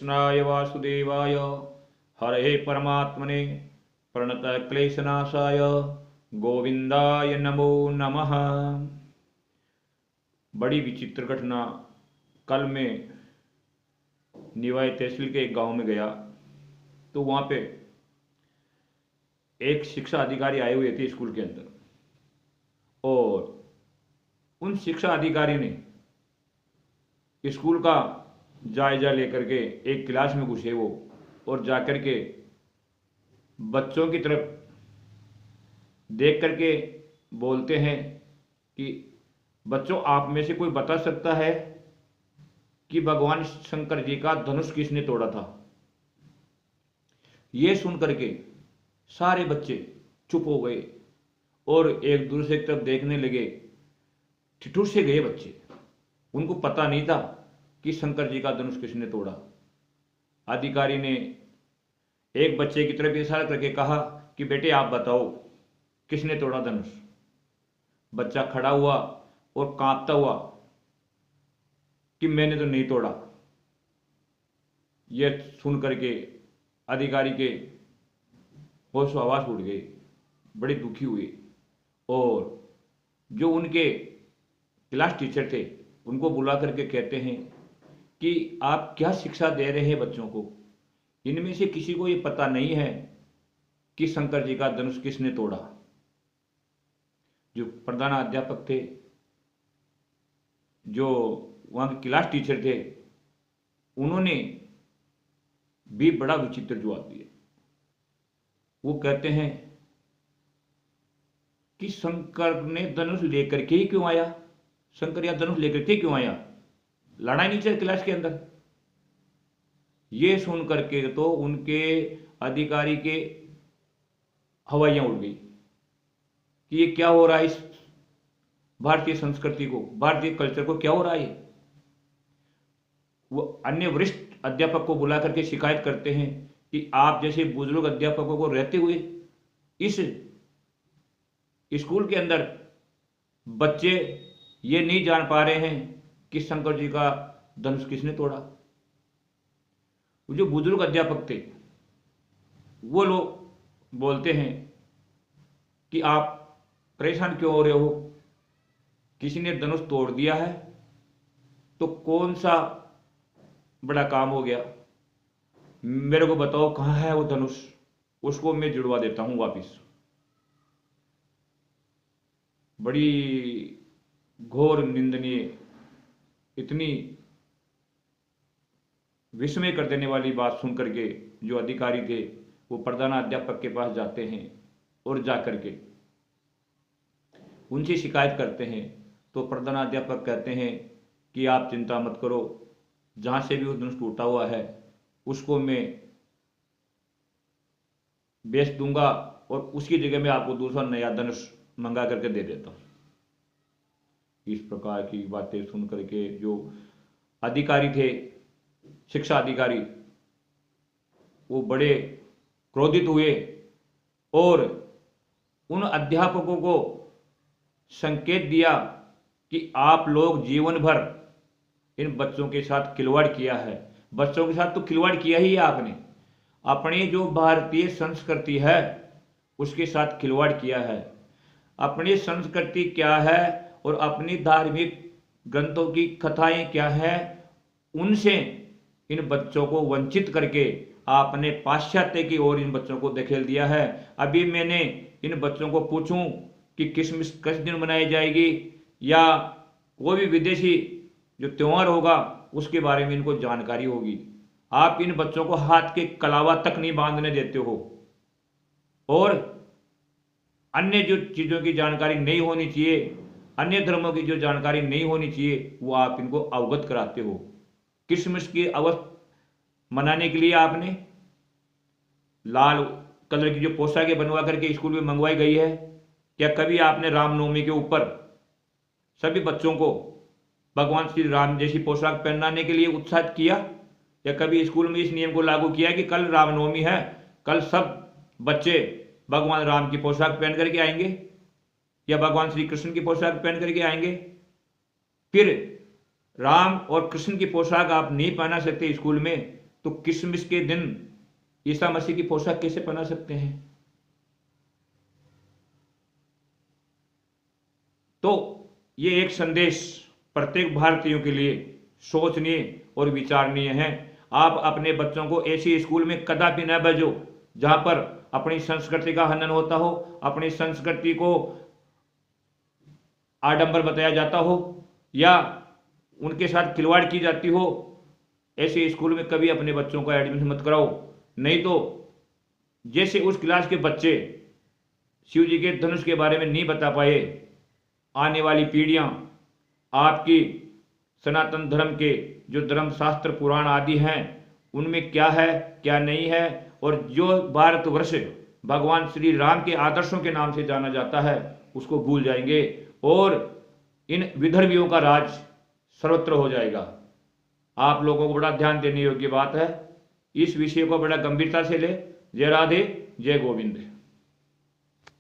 कृष्णाय वासुदेवाय हरे परमात्मने प्रणतः क्लेशनाशाय गोविंदाय नमो नमः। बड़ी विचित्र घटना। कल मैं निवाई तहसील के एक गांव में गया तो वहां पे एक शिक्षा अधिकारी आए हुए थे स्कूल के अंदर, और उन शिक्षा अधिकारी ने स्कूल का जायजा लेकर के एक क्लास में घुसे वो, और जाकर के बच्चों की तरफ देख करके बोलते हैं कि बच्चों, आप में से कोई बता सकता है कि भगवान शंकर जी का धनुष किसने तोड़ा था? ये सुन करके सारे बच्चे चुप हो गए और एक दूसरे की तरफ देखने लगे। ठिठुर से गए बच्चे, उनको पता नहीं था कि शंकर जी का धनुष किसने तोड़ा। अधिकारी ने एक बच्चे की तरफ इशारा करके कहा कि बेटे आप बताओ किसने तोड़ा धनुष। बच्चा खड़ा हुआ और कांपता हुआ कि मैंने तो नहीं तोड़ा। यह सुन करके अधिकारी के होश आवास उड़ गए, बड़े दुखी हुए, और जो उनके क्लास टीचर थे उनको बुला करके कहते हैं कि आप क्या शिक्षा दे रहे हैं बच्चों को? इनमें से किसी को ये पता नहीं है कि शंकर जी का धनुष किसने तोड़ा। जो प्रधान अध्यापक थे, जो वहां के क्लास टीचर थे, उन्होंने भी बड़ा विचित्र जवाब दिया। वो कहते हैं कि शंकर ने धनुष लेकर के ही क्यों आया? शंकर या धनुष लेकर के क्यों आया? लड़ाई नहीं चल क्लास के अंदर। ये सुन करके तो उनके अधिकारी के हवाइयां उड़ गई कि ये क्या हो रहा है, इस भारतीय संस्कृति को, भारतीय कल्चर को क्या हो रहा है। वो अन्य वरिष्ठ अध्यापक को बुला करके शिकायत करते हैं कि आप जैसे बुजुर्ग अध्यापकों को रहते हुए इस स्कूल के अंदर बच्चे ये नहीं जान पा रहे हैं कि शंकर जी का धनुष किसने तोड़ा। जो बुजुर्ग अध्यापक थे वो लोग बोलते हैं कि आप परेशान क्यों हो रहे हो? किसी ने धनुष तोड़ दिया है तो कौन सा बड़ा काम हो गया? मेरे को बताओ कहाँ है वो धनुष, उसको मैं जुड़वा देता हूं वापिस। बड़ी घोर निंदनीय, इतनी विस्मय कर देने वाली बात सुन करके जो अधिकारी थे वो प्रधानाध्यापक के पास जाते हैं और जाकर के उनसे शिकायत करते हैं। तो प्रधानाध्यापक कहते हैं कि आप चिंता मत करो, जहां से भी वो धनुष टूटा हुआ है उसको मैं बेच दूंगा और उसकी जगह में आपको दूसरा नया धनुष मंगा करके दे देता हूं। इस प्रकार की बातें सुन करके जो अधिकारी थे, शिक्षा अधिकारी, वो बड़े क्रोधित हुए और उन अध्यापकों को संकेत दिया कि आप लोग जीवन भर इन बच्चों के साथ खिलवाड़ किया है। बच्चों के साथ तो खिलवाड़ किया ही है आपने, अपनी जो भारतीय संस्कृति है उसके साथ खिलवाड़ किया है। अपनी संस्कृति क्या है और अपनी धार्मिक ग्रंथों की कथाएं क्या है, उनसे इन बच्चों को वंचित करके आपने पाश्चात्य की ओर इन बच्चों को धकेल दिया है। अभी मैंने इन बच्चों को पूछूं कि क्रिसमस किस दिन मनाई जाएगी या कोई भी विदेशी जो त्योहार होगा उसके बारे में इनको जानकारी होगी, आप इन बच्चों को हाथ के कलावा तक नहीं बांधने देते हो और अन्य जो चीजों की जानकारी नहीं होनी चाहिए, अन्य धर्मों की जो जानकारी नहीं होनी चाहिए वो आप इनको अवगत कराते हो। क्रिसमस की अवसर मनाने के लिए आपने लाल कलर की जो पोशाकें बनवा करके स्कूल में मंगवाई गई है, क्या कभी आपने रामनवमी के ऊपर सभी बच्चों को भगवान श्री राम जैसी पोशाक पहनाने के लिए उत्साहित किया? या कभी स्कूल में इस नियम को लागू किया कि कल रामनवमी है, कल सब बच्चे भगवान राम की पोशाक पहन करके आएंगे या भगवान श्री कृष्ण की पोशाक पहन करके आएंगे? फिर राम और कृष्ण की पोशाक आप नहीं पहना सकते स्कूल में, तो क्रिसमस के दिन ईसा मसीह की पोशाक कैसे पहना सकते हैं? तो ये एक संदेश प्रत्येक भारतीयों के लिए सोचनीय और विचारणीय है। आप अपने बच्चों को ऐसे स्कूल में कदापि न भेजो जहां पर अपनी संस्कृति का हनन होता हो, अपनी संस्कृति को आडंबर बताया जाता हो या उनके साथ खिलवाड़ की जाती हो। ऐसे स्कूल में कभी अपने बच्चों का एडमिशन मत कराओ, नहीं तो जैसे उस क्लास के बच्चे शिव जी के धनुष के बारे में नहीं बता पाए, आने वाली पीढ़ियां आपकी सनातन धर्म के जो धर्म शास्त्र पुराण आदि हैं उनमें क्या है क्या नहीं है, और जो भारतवर्ष भगवान श्री राम के आदर्शों के नाम से जाना जाता है उसको भूल जाएंगे और इन विधर्मियों का राज सर्वत्र हो जाएगा। आप लोगों को बड़ा ध्यान देने योग्य बात है। इस विषय को बड़ा गंभीरता से ले। जय राधे, जय गोविंद।